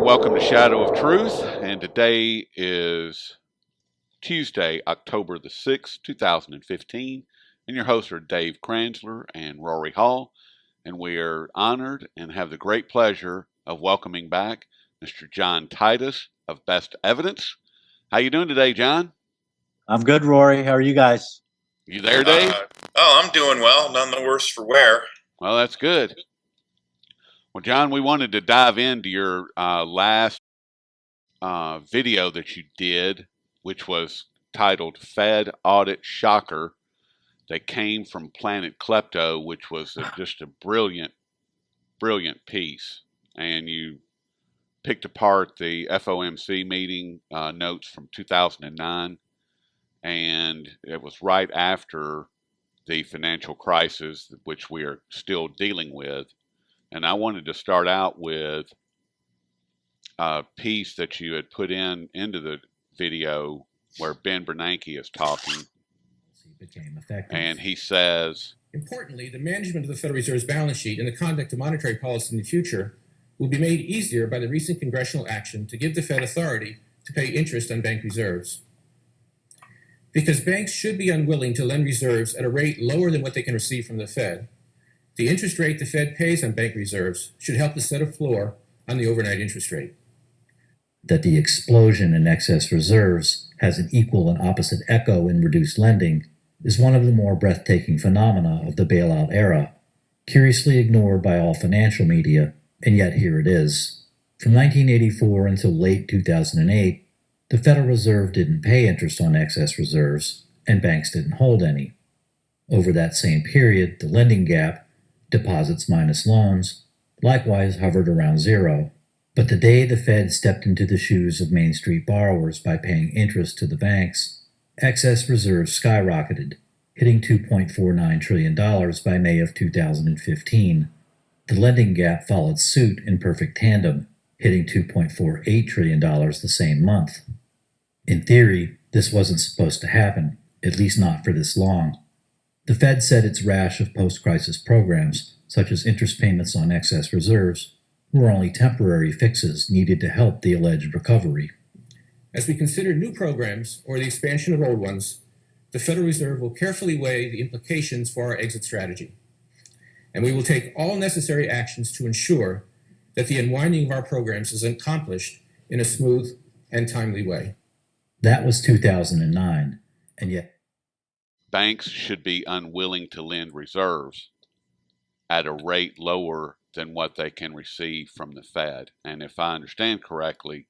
welcome to Shadow of Truth, and today is Tuesday, October the 6th, 2015, and your hosts are Dave Kranzler and Rory Hall, and we are honored and have the great pleasure of welcoming back Mr. John Titus of Best Evidence. How you doing today, John? I'm good, Rory. How are you guys? You there, Dave? I'm doing well. None the worse for wear. Well, that's good. Well, John, we wanted to dive into your last video that you did, which was titled Fed Audit Shocker, that came from Planet Klepto, which was just a brilliant piece. And you picked apart the FOMC meeting notes from 2009, and it was right after the financial crisis, which we are still dealing with. And I wanted to start out with a piece that you had put into the video where Ben Bernanke is talking. And he says, importantly, the management of the Federal Reserve's balance sheet and the conduct of monetary policy in the future will be made easier by the recent congressional action to give the Fed authority to pay interest on bank reserves. Because banks should be unwilling to lend reserves at a rate lower than what they can receive from the Fed, the interest rate the Fed pays on bank reserves should help to set a floor on the overnight interest rate. That the explosion in excess reserves has an equal and opposite echo in reduced lending is one of the more breathtaking phenomena of the bailout era, curiously ignored by all financial media, and yet here it is. From 1984 until late 2008, the Federal Reserve didn't pay interest on excess reserves, and banks didn't hold any. Over that same period, the lending gap, deposits minus loans, likewise hovered around zero. But the day the Fed stepped into the shoes of Main Street borrowers by paying interest to the banks, excess reserves skyrocketed, hitting $2.49 trillion by May of 2015. The lending gap followed suit in perfect tandem, hitting $2.48 trillion the same month. In theory, this wasn't supposed to happen, at least not for this long. The Fed said its rash of post-crisis programs, such as interest payments on excess reserves, were only temporary fixes needed to help the alleged recovery. As we consider new programs or the expansion of old ones, the Federal Reserve will carefully weigh the implications for our exit strategy. And we will take all necessary actions to ensure that the unwinding of our programs is accomplished in a smooth and timely way. That was 2009, and yet banks should be unwilling to lend reserves at a rate lower than what they can receive from the Fed. And if I understand correctly,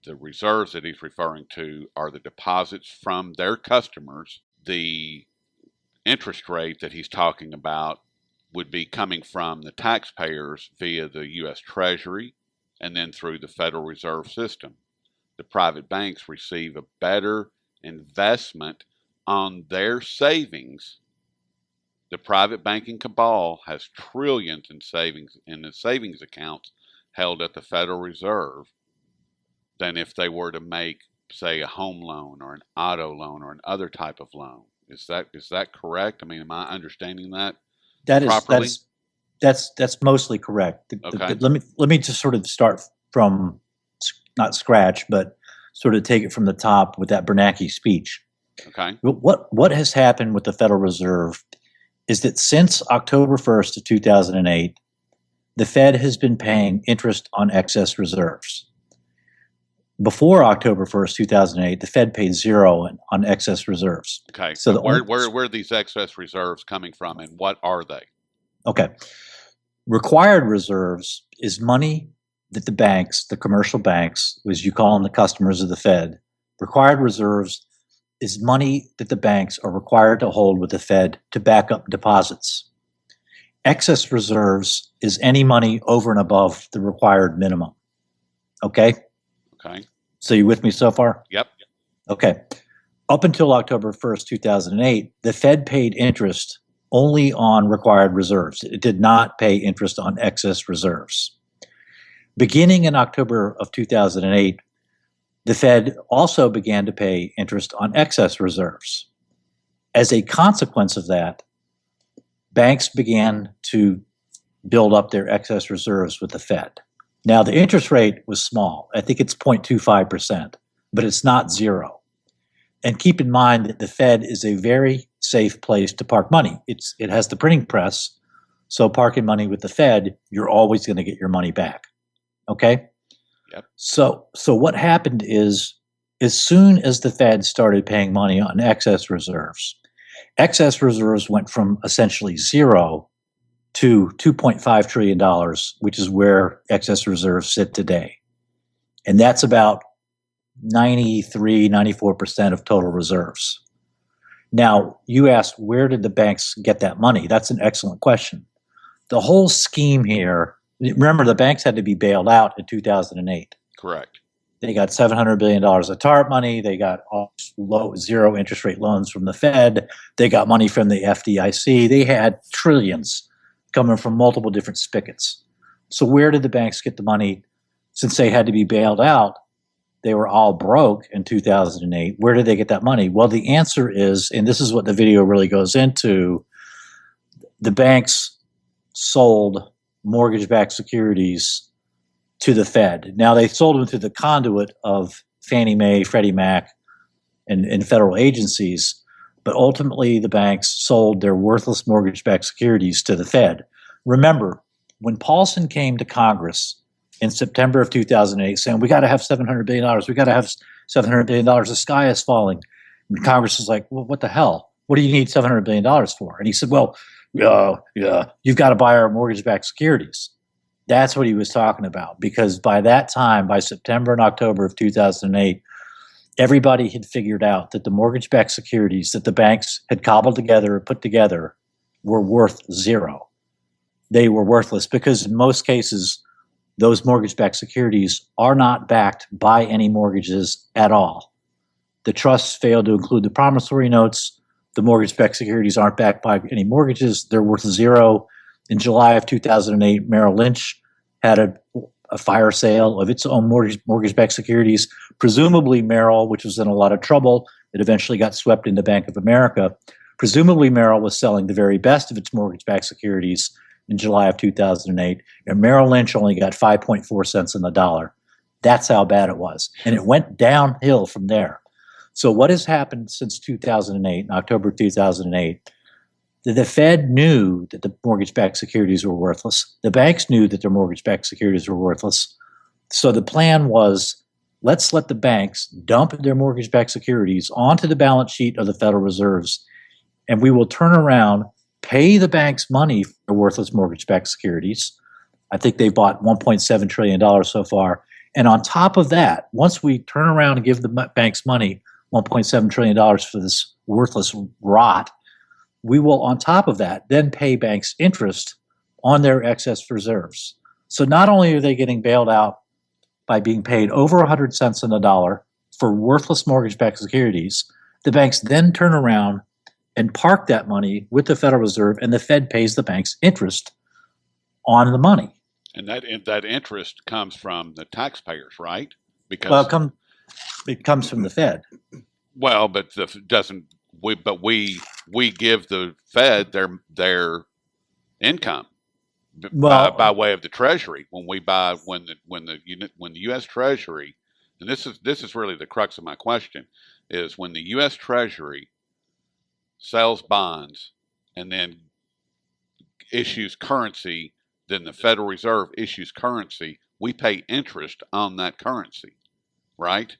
the reserves that he's referring to are the deposits from their customers. The interest rate that he's talking about would be coming from the taxpayers via the U.S. Treasury and then through the Federal Reserve System. The private banks receive a better investment on their savings. The private banking cabal has trillions in savings in the savings accounts held at the Federal Reserve than if they were to make, say, a home loan or an auto loan or another type of loan. Is that correct? I mean, am I understanding that properly? That's mostly correct. Okay. Let me just sort of start from not scratch, but sort of take it from the top with that Bernanke speech. Okay. What has happened with the Federal Reserve is that since October 1st of 2008, the Fed has been paying interest on excess reserves. Before October 1st, 2008, the Fed paid zero on excess reserves. Okay. So where are these excess reserves coming from, and what are they? Okay. Required reserves is money that the banks, the commercial banks, as you call them, the customers of the Fed, required reserves is money that the banks are required to hold with the Fed to back up deposits. Excess reserves is any money over and above the required minimum. Okay? Okay. So you with me so far? Yep. Okay. Up until October 1st, 2008, the Fed paid interest only on required reserves. It did not pay interest on excess reserves. Beginning in October of 2008, the Fed also began to pay interest on excess reserves. As a consequence of that, banks began to build up their excess reserves with the Fed. Now, the interest rate was small. I think it's 0.25%, but it's not zero. And keep in mind that the Fed is a very safe place to park money. It has the printing press, so parking money with the Fed, you're always going to get your money back. Okay? Yep. So what happened is, as soon as the Fed started paying money on excess reserves went from essentially zero to $2.5 trillion, which is where excess reserves sit today. And that's about 94% of total reserves. Now, you asked, where did the banks get that money? That's an excellent question. The whole scheme here, remember, the banks had to be bailed out in 2008. Correct. They got $700 billion of TARP money. They got zero interest rate loans from the Fed. They got money from the FDIC. They had trillions coming from multiple different spigots. So where did the banks get the money? Since they had to be bailed out, they were all broke in 2008. Where did they get that money? Well, the answer is, and this is what the video really goes into, the banks sold mortgage-backed securities to the Fed. Now, they sold them through the conduit of Fannie Mae, Freddie Mac, and federal agencies, but ultimately the banks sold their worthless mortgage-backed securities to the Fed. Remember, when Paulson came to Congress in September of 2008 saying, we got to have $700 billion, we got to have $700 billion, the sky is falling. And Congress is like, well, what the hell? What do you need $700 billion for? And he said, well, you've got to buy our mortgage-backed securities. That's what he was talking about, because by that time, by September and October of 2008, everybody had figured out that the mortgage-backed securities that the banks had cobbled together or put together were worth zero. They were worthless because in most cases, those mortgage-backed securities are not backed by any mortgages at all. The trusts failed to include the promissory notes. The mortgage-backed securities aren't backed by any mortgages. They're worth zero. In July of 2008, Merrill Lynch had a fire sale of its own mortgage-backed securities. Presumably Merrill, which was in a lot of trouble, it eventually got swept into Bank of America. Presumably Merrill was selling the very best of its mortgage-backed securities in July of 2008, and Merrill Lynch only got 5.4 cents on the dollar. That's how bad it was. And it went downhill from there. So what has happened since 2008, in October 2008, the Fed knew that the mortgage-backed securities were worthless. The banks knew that their mortgage-backed securities were worthless. So the plan was, let's let the banks dump their mortgage-backed securities onto the balance sheet of the Federal Reserves, and we will turn around, pay the banks money for worthless mortgage-backed securities. I think they've bought $1.7 trillion so far. And on top of that, once we turn around and give the banks money, $1.7 trillion for this worthless rot, we will, on top of that, then pay banks interest on their excess reserves. So not only are they getting bailed out by being paid over 100 cents on the dollar for worthless mortgage-backed securities, the banks then turn around and park that money with the Federal Reserve, and the Fed pays the banks interest on the money. And that interest comes from the taxpayers, right? Because it comes from the Fed. Well, but we give the Fed their income by way of the Treasury when the U.S. Treasury, and this is really the crux of my question, is when the U.S. Treasury sells bonds and then issues currency, then the Federal Reserve issues currency, we pay interest on that currency, right?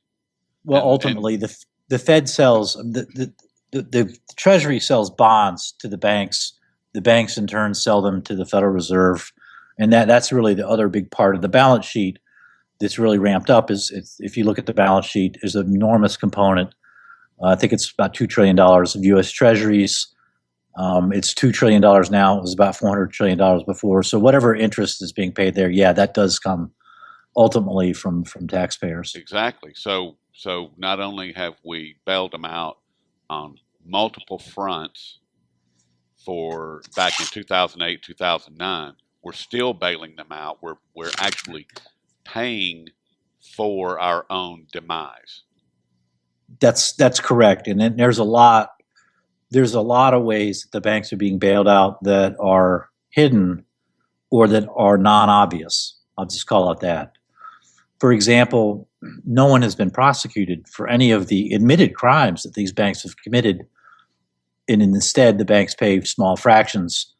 Well, ultimately, the Fed sells the Treasury sells bonds to the banks. The banks in turn sell them to the Federal Reserve, and that's really the other big part of the balance sheet that's really ramped up. Is if you look at the balance sheet, there's an enormous component. I think it's about $2 trillion of U.S. Treasuries. It's $2 trillion now. It was about $400 trillion before. So whatever interest is being paid there, yeah, that does come ultimately from taxpayers. Exactly. So not only have we bailed them out on multiple fronts for back in 2008, 2009, we're still bailing them out. We're actually paying for our own demise. That's correct. And then there's a lot of ways that the banks are being bailed out that are hidden or that are non-obvious. I'll just call it that. For example, no one has been prosecuted for any of the admitted crimes that these banks have committed, and instead the banks pay small fractions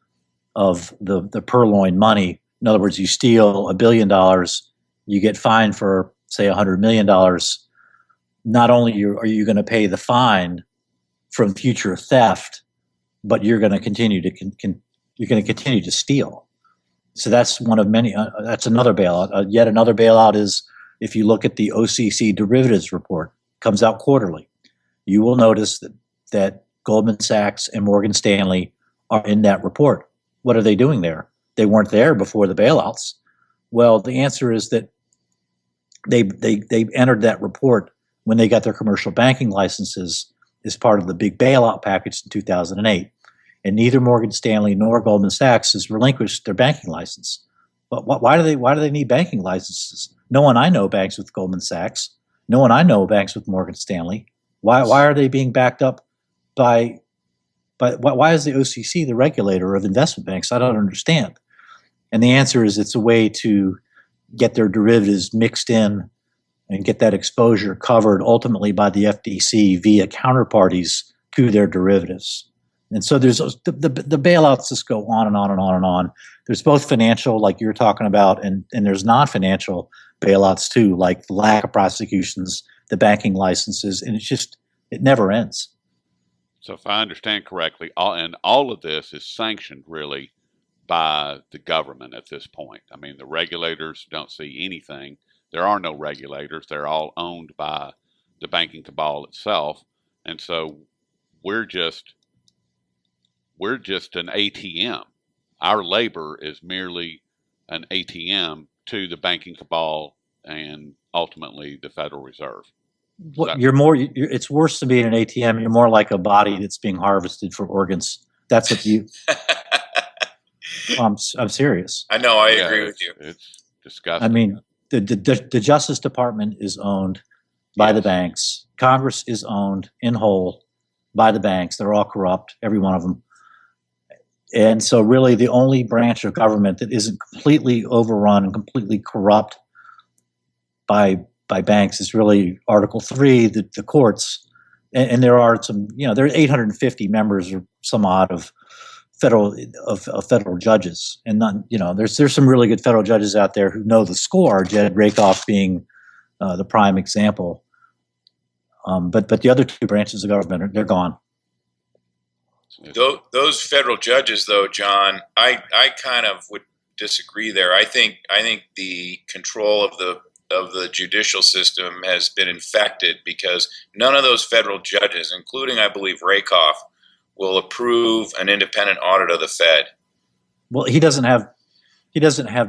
of the purloined money. In other words, you steal $1 billion, you get fined for, say, $100 million. Not only are you going to pay the fine from future theft, but you're going to continue to steal. So that's one of many. That's another bailout. Yet another bailout is if you look at the OCC derivatives report, comes out quarterly. You will notice that Goldman Sachs and Morgan Stanley are in that report. What are they doing there? They weren't there before the bailouts. Well, the answer is that they entered that report when they got their commercial banking licenses as part of the big bailout package in 2008. And neither Morgan Stanley nor Goldman Sachs has relinquished their banking license. But why do they need banking licenses? No one I know banks with Goldman Sachs. No one I know banks with Morgan Stanley. Why are they being backed up by why is the OCC the regulator of investment banks? I don't understand. And the answer is it's a way to get their derivatives mixed in and get that exposure covered ultimately by the FTC via counterparties to their derivatives. And so there's the bailouts just go on and on and on and on. There's both financial, like you're talking about, and there's non-financial bailouts too, like the lack of prosecutions, the banking licenses, and it never ends. So if I understand correctly, all of this is sanctioned really by the government at this point. I mean, the regulators don't see anything. There are no regulators. They're all owned by the banking cabal itself. And so we're just an ATM. Our labor is merely an ATM to the banking cabal and ultimately the Federal Reserve. It's worse than being an ATM. You're more like a body that's being harvested for organs. That's what you. I'm serious. I know. I agree with you. It's disgusting. I mean, the Justice Department is owned by the banks. Congress is owned in whole by the banks. They're all corrupt, every one of them. And so really the only branch of government that isn't completely overrun and completely corrupt by banks is really Article 3, the courts. And there are some, there are 850 members or some odd of federal judges. And not, there's some really good federal judges out there who know the score, Jed Rakoff being the prime example. But the other two branches of government, they're gone. Those federal judges, though, John, I kind of would disagree there. I think the control of the judicial system has been infected because none of those federal judges, including I believe Rakoff, will approve an independent audit of the Fed. Well, he doesn't have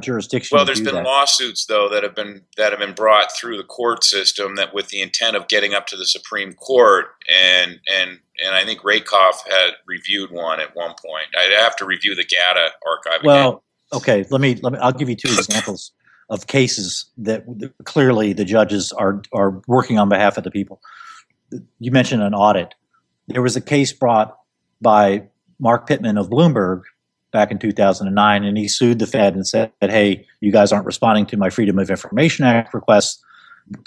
jurisdiction. Well, there's been lawsuits though that have been brought through the court system that with the intent of getting up to the Supreme Court, and I think Rakoff had reviewed one at one point. I'd have to review the GATA archive. Well, okay, let me. I'll give you two examples of cases that clearly the judges are working on behalf of the people. You mentioned an audit. There was a case brought by Mark Pittman of Bloomberg back in 2009, and he sued the Fed and said, "Hey, you guys aren't responding to my Freedom of Information Act requests.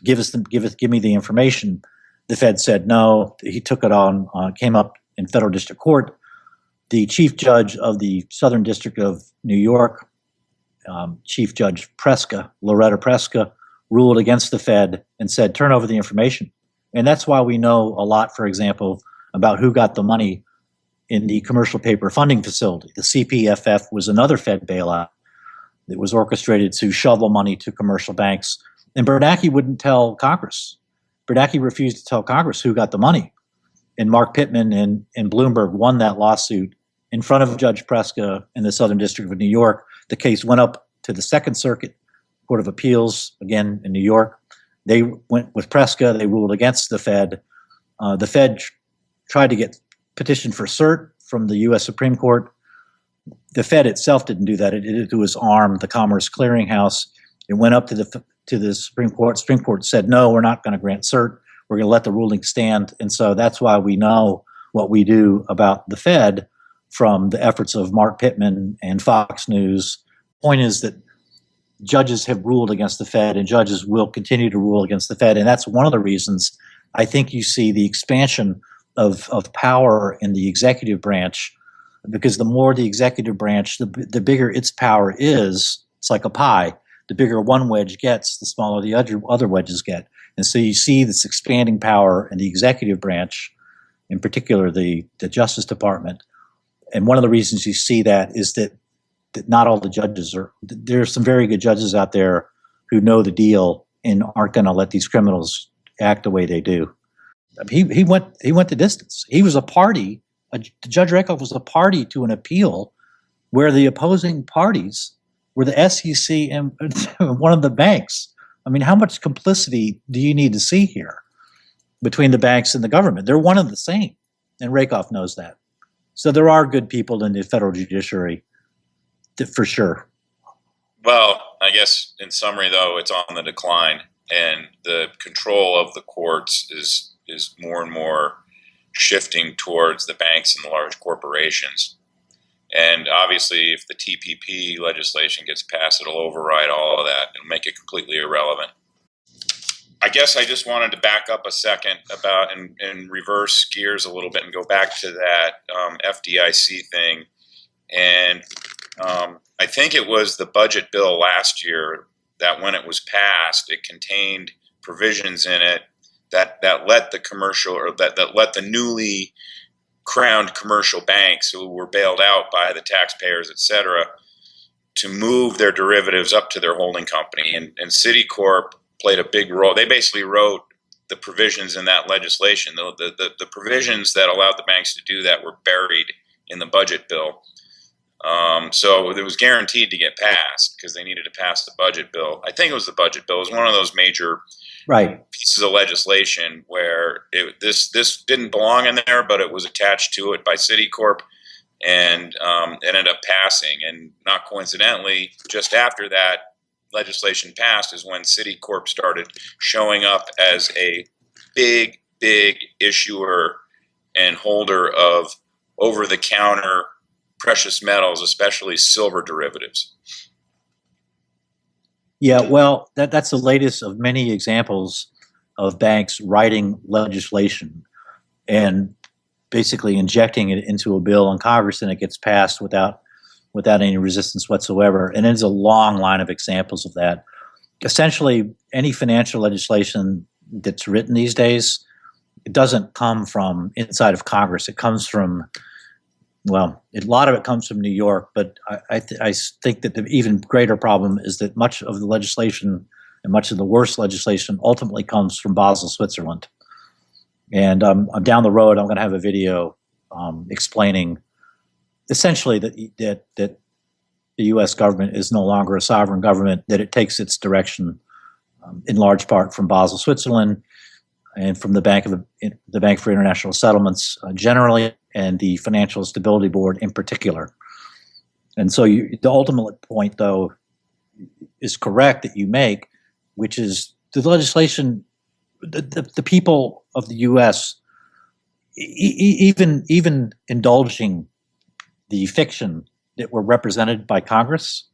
Give me the information." The Fed said no. He took it on, came up in federal district court. The chief judge of the Southern District of New York, Chief Judge Loretta Preska, ruled against the Fed and said, turn over the information. And that's why we know a lot, for example, about who got the money in the commercial paper funding facility. The CPFF was another Fed bailout that was orchestrated to shovel money to commercial banks. And Bernanke wouldn't tell Congress. Bernanke refused to tell Congress who got the money. And Mark Pittman and Bloomberg won that lawsuit in front of Judge Preska in the Southern District of New York. The case went up to the Second Circuit Court of Appeals, again in New York. They went with Preska. They ruled against the Fed. The Fed tried to get petition for cert from the U.S. Supreme Court. The Fed itself didn't do that. It did it through its arm, the Commerce Clearinghouse. It went up to the Supreme Court. Supreme Court said, no, we're not going to grant cert. We're going to let the ruling stand. And so that's why we know what we do about the Fed from the efforts of Mark Pittman and Fox News. Point is that judges have ruled against the Fed, and judges will continue to rule against the Fed. And that's one of the reasons I think you see the expansion of power in the executive branch, because the more the executive branch, the bigger its power is. It's like a pie. The bigger one wedge gets, the smaller the other wedges get. And so you see this expanding power in the executive branch, in particular the Justice Department. And one of the reasons you see that is that not all the judges are. There are some very good judges out there who know the deal and aren't going to let these criminals act the way they do. He went the distance. He was a party. Judge Rakoff was a party to an appeal where the opposing parties were the SEC and one of the banks. I mean, how much complicity do you need to see here between the banks and the government? They're one and the same, and Rakoff knows that. So there are good people in the federal judiciary, for sure. Well, I guess in summary, though, it's on the decline, and the control of the courts is more and more shifting towards the banks and the large corporations. And obviously, if the TPP legislation gets passed, it'll override all of that and make it completely irrelevant. I guess I just wanted to back up a second about and reverse gears a little bit and go back to that FDIC thing. And I think it was the budget bill last year that when it was passed, it contained provisions in it that let the commercial, or that let the newly crowned commercial banks who were bailed out by the taxpayers, et cetera, to move their derivatives up to their holding company. And Citicorp played a big role. They basically wrote the provisions in that legislation. The provisions that allowed the banks to do that were buried in the budget bill. So it was guaranteed to get passed because they needed to pass the budget bill. I think it was the budget bill. It was one of those major pieces of legislation where this didn't belong in there, but it was attached to it by Citicorp, and it ended up passing. And not coincidentally, just after that legislation passed is when Citicorp started showing up as a big issuer and holder of over-the-counter precious metals, especially silver derivatives. Yeah, well, that's the latest of many examples of banks writing legislation and basically injecting it into a bill in Congress, and it gets passed without any resistance whatsoever. And there's a long line of examples of that. Essentially, any financial legislation that's written these days, it doesn't come from inside of Congress. It comes from, well, a lot of it comes from New York, but I think that the even greater problem is that much of the legislation and much of the worst legislation ultimately comes from Basel, Switzerland. And down the road, I'm going to have a video explaining essentially that the U.S. government is no longer a sovereign government, that it takes its direction in large part from Basel, Switzerland, and from the Bank for International Settlements generally, and the Financial Stability Board in particular. And so the ultimate point, though, is correct that you make, which is the legislation, the people of the U.S., even indulging the fiction that we're represented by Congress,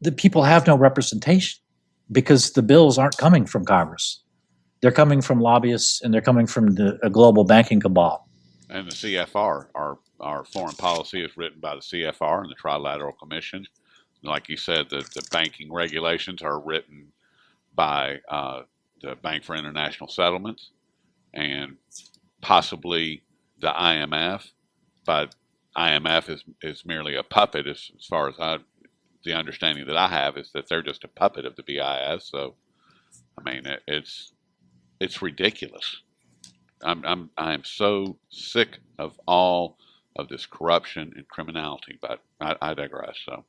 the people have no representation because the bills aren't coming from Congress. They're coming from lobbyists, and they're coming from a global banking cabal. And the CFR, our foreign policy is written by the CFR and the Trilateral Commission. Like you said, the banking regulations are written by the Bank for International Settlements and possibly the IMF, but IMF is merely a puppet as far as the understanding that I have is that they're just a puppet of the BIS. So, I mean, it's ridiculous. I am so sick of all of this corruption and criminality, but I digress. So,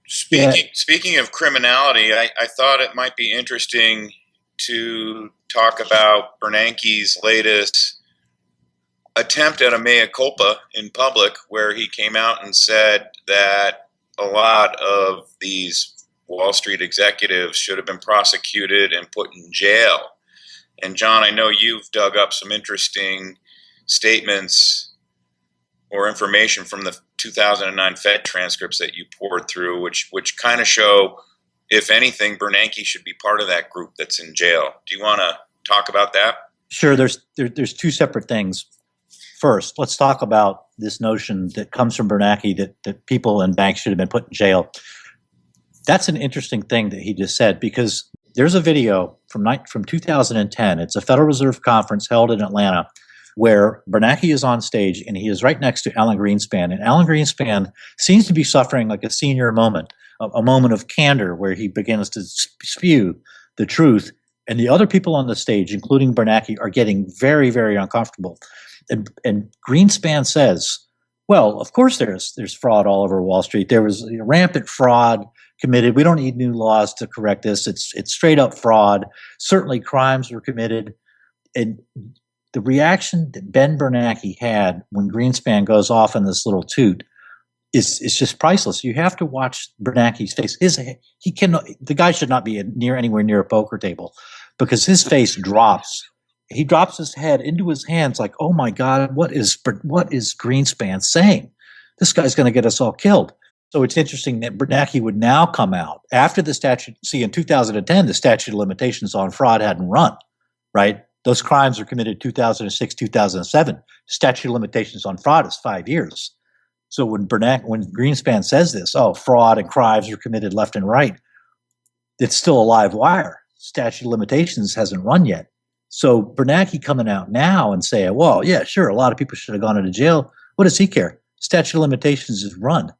speaking of criminality, I thought it might be interesting to talk about Bernanke's latest attempt at a mea culpa in public, where he came out and said that a lot of these Wall Street executives should have been prosecuted and put in jail. And John, I know you've dug up some interesting statements or information from the 2009 Fed transcripts that you poured through, which kind of show, if anything, Bernanke should be part of that group that's in jail. Do you want to talk about that? Sure. There's two separate things. First, let's talk about this notion that comes from Bernanke that people and banks should have been put in jail. That's an interesting thing that he just said, because there's a video from 2010. It's a Federal Reserve conference held in Atlanta where Bernanke is on stage and he is right next to Alan Greenspan. And Alan Greenspan seems to be suffering like a senior moment, a moment of candor where he begins to spew the truth. And the other people on the stage, including Bernanke, are getting very, very uncomfortable. And Greenspan says, well, of course there's fraud all over Wall Street. There was rampant fraud committed. We don't need new laws to correct this. It's straight up fraud. Certainly crimes were committed. And the reaction that Ben Bernanke had when Greenspan goes off in this little toot is just priceless. You have to watch Bernanke's face. The guy should not be anywhere near a poker table, because his face drops. He drops his head into his hands like, oh my God, what is Greenspan saying? This guy's going to get us all killed. So it's interesting that Bernanke would now come out after the statute. See, in 2010, the statute of limitations on fraud hadn't run, right? Those crimes were committed 2006, 2007. Statute of limitations on fraud is 5 years. So when Greenspan says this, oh, fraud and crimes were committed left and right, it's still a live wire. Statute of limitations hasn't run yet. So Bernanke coming out now and saying, well, yeah, sure, a lot of people should have gone into jail. What does he care? Statute of limitations is run.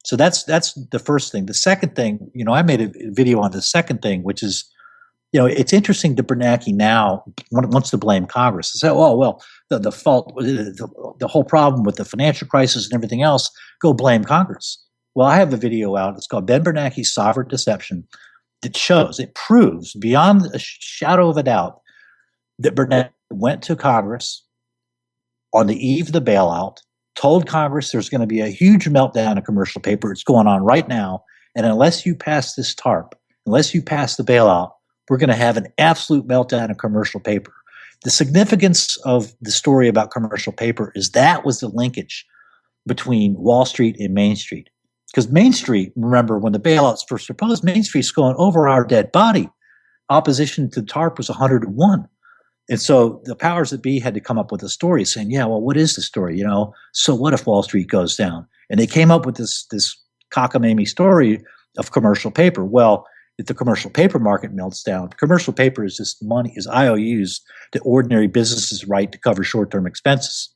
So that's the first thing. The second thing, I made a video on the second thing, which is, it's interesting that Bernanke now wants to blame Congress and say, oh, well, the fault, the whole problem with the financial crisis and everything else, go blame Congress. Well, I have a video out. It's called Ben Bernanke's Sovereign Deception. It proves beyond a shadow of a doubt that Bernanke went to Congress on the eve of the bailout, told Congress there's going to be a huge meltdown of commercial paper. It's going on right now. And unless you pass this TARP, unless you pass the bailout, we're going to have an absolute meltdown of commercial paper. The significance of the story about commercial paper is that was the linkage between Wall Street and Main Street. Because Main Street, remember, when the bailouts first proposed, Main Street's going over our dead body. Opposition to TARP was 100-1. And so the powers that be had to come up with a story saying, yeah, well, what is the story? So what if Wall Street goes down? And they came up with this cockamamie story of commercial paper. Well, if the commercial paper market melts down, commercial paper is just money, is IOUs that ordinary businesses write to cover short-term expenses.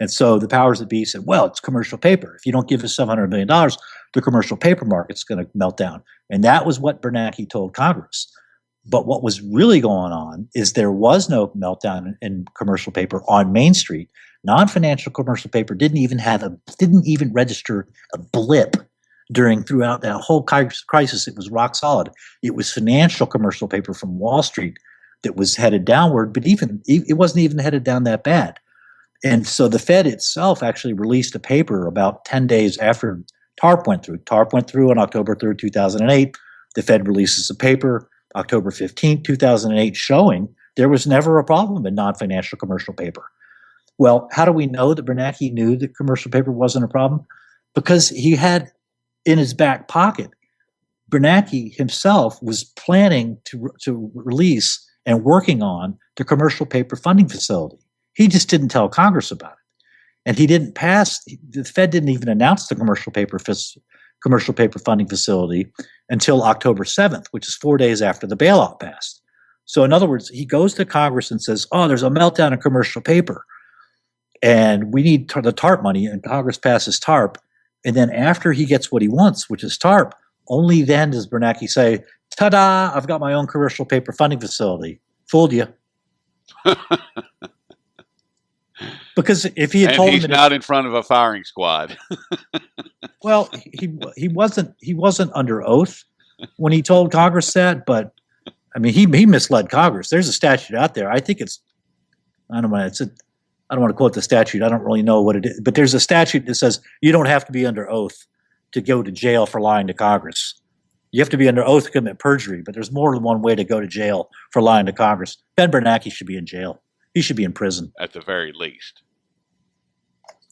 And so the powers that be said, well, it's commercial paper. If you don't give us $700 million, the commercial paper market's going to melt down. And that was what Bernanke told Congress. But what was really going on is there was no meltdown in commercial paper on Main Street. Non-financial commercial paper didn't even register a blip throughout that whole crisis. It was rock solid. It was financial commercial paper from Wall Street that was headed downward, but it wasn't even headed down that bad. And so the Fed itself actually released a paper about 10 days after TARP went through. TARP went through on October 3rd, 2008. The Fed releases a paper October 15th, 2008, showing there was never a problem in non-financial commercial paper. Well, how do we know that Bernanke knew that commercial paper wasn't a problem? Because he had in his back pocket, Bernanke himself was planning to release and working on the commercial paper funding facility. He just didn't tell Congress about it. And he didn't pass, the Fed didn't even announce the commercial paper funding facility until October 7th, which is 4 days after the bailout passed. So in other words, he goes to Congress and says, oh, there's a meltdown of commercial paper and we need the TARP money, and Congress passes TARP. And then after he gets what he wants, which is TARP, only then does Bernanke say, ta-da, I've got my own commercial paper funding facility. Fooled you. Because if he had told him, he's not in front of a firing squad. Well, he wasn't under oath when he told Congress that, but I mean he misled Congress. There's a statute out there. I think I don't want to quote the statute. I don't really know what it is, but there's a statute that says you don't have to be under oath to go to jail for lying to Congress. You have to be under oath to commit perjury, but there's more than one way to go to jail for lying to Congress. Ben Bernanke should be in jail. He should be in prison. At the very least.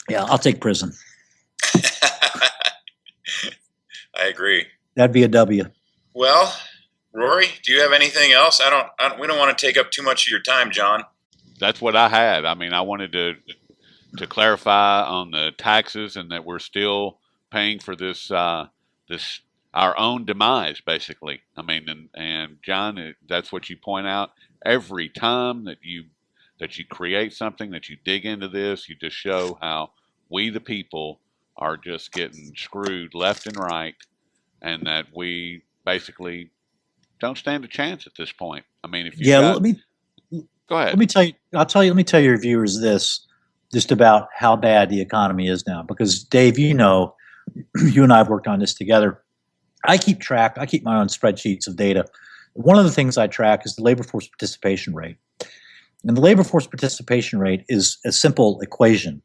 Yeah, I'll take prison. agree. That'd be a W. Well, Rory, do you have anything else? We don't want to take up too much of your time, John. That's what I had. I mean, I wanted to clarify on the taxes and that we're still paying for this this our own demise, basically. I mean, and John, that's what you point out every time that you create something, that you dig into this. You just show how we, the people, are just getting screwed left and right, and that we basically don't stand a chance at this point. I mean, if you Let me go ahead. let me tell you. Let me tell your viewers this, just about how bad the economy is now. Because Dave, you know, you and I have worked on this together. I keep my own spreadsheets of data. One of the things I track is the labor force participation rate. And the labor force participation rate is a simple equation.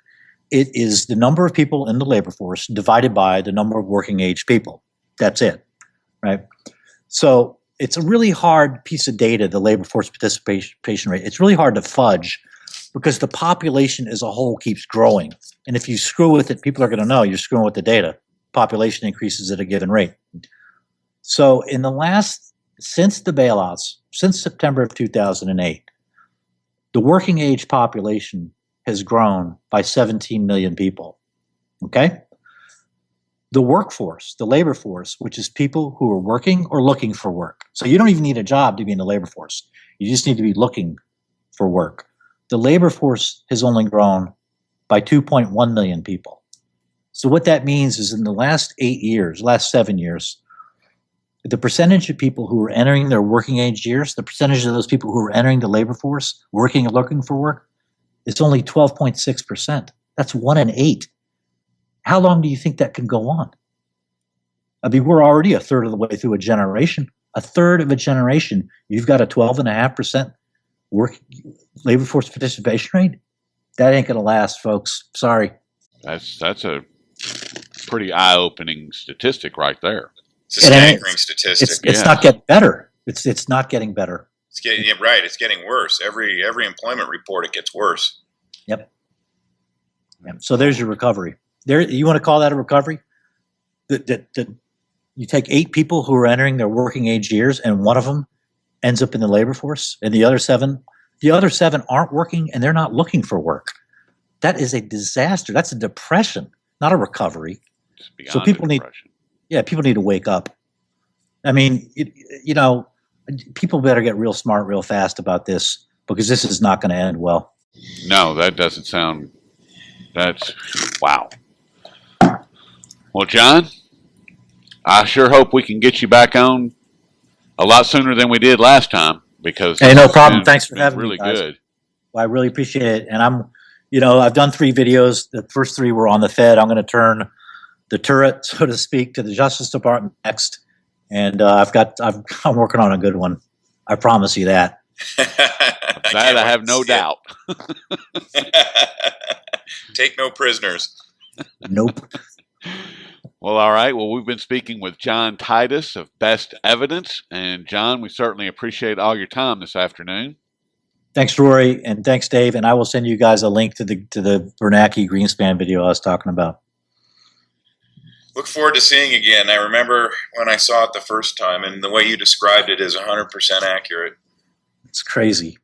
It is the number of people in the labor force divided by the number of working age people. That's it, right? So it's a really hard piece of data, the labor force participation rate. It's really hard to fudge because the population as a whole keeps growing. And if you screw with it, people are going to know you're screwing with the data. Population increases at a given rate. So since the bailouts, since September of 2008, the working age population has grown by 17 million people. Okay? The workforce, the labor force, which is people who are working or looking for work. So you don't even need a job to be in the labor force. You just need to be looking for work. The labor force has only grown by 2.1 million people. So what that means is in the last 7 years, the percentage of people who are entering their working age years, the percentage of those people who are entering the labor force, working and looking for work, it's only 12.6%. That's 1 in 8. How long do you think that can go on? I mean, we're already a third of the way through a generation. A third of a generation, you've got a 12.5% labor force participation rate? That ain't going to last, folks. Sorry. That's a pretty eye-opening statistic right there. It's a staggering statistic. It's not getting better. It's not getting better. It's getting worse. Every employment report, it gets worse. Yep. So there's your recovery. There, you want to call that a recovery? You take 8 people who are entering their working age years, and one of them ends up in the labor force, and the other seven aren't working, and they're not looking for work. That is a disaster. That's a depression, not a recovery. So people need to wake up. I mean, people better get real smart real fast about this, because this is not going to end well. No, that doesn't sound. That's wow. Well, John, I sure hope we can get you back on a lot sooner than we did last time, because hey, no problem. Thanks for having me. Really good. Well, I really appreciate it, and I've done 3 videos. The first 3 were on the Fed. I'm going to turn the turret, so to speak, to the Justice Department next, and I'm working on a good one. I promise you that. That I have no doubt. Take no prisoners. Nope. Well, all right. Well, we've been speaking with John Titus of Best Evidence. And, John, we certainly appreciate all your time this afternoon. Thanks, Rory, and thanks, Dave. And I will send you guys a link to the Bernanke Greenspan video I was talking about. Look forward to seeing again. I remember when I saw it the first time, and the way you described it is 100% accurate. It's crazy.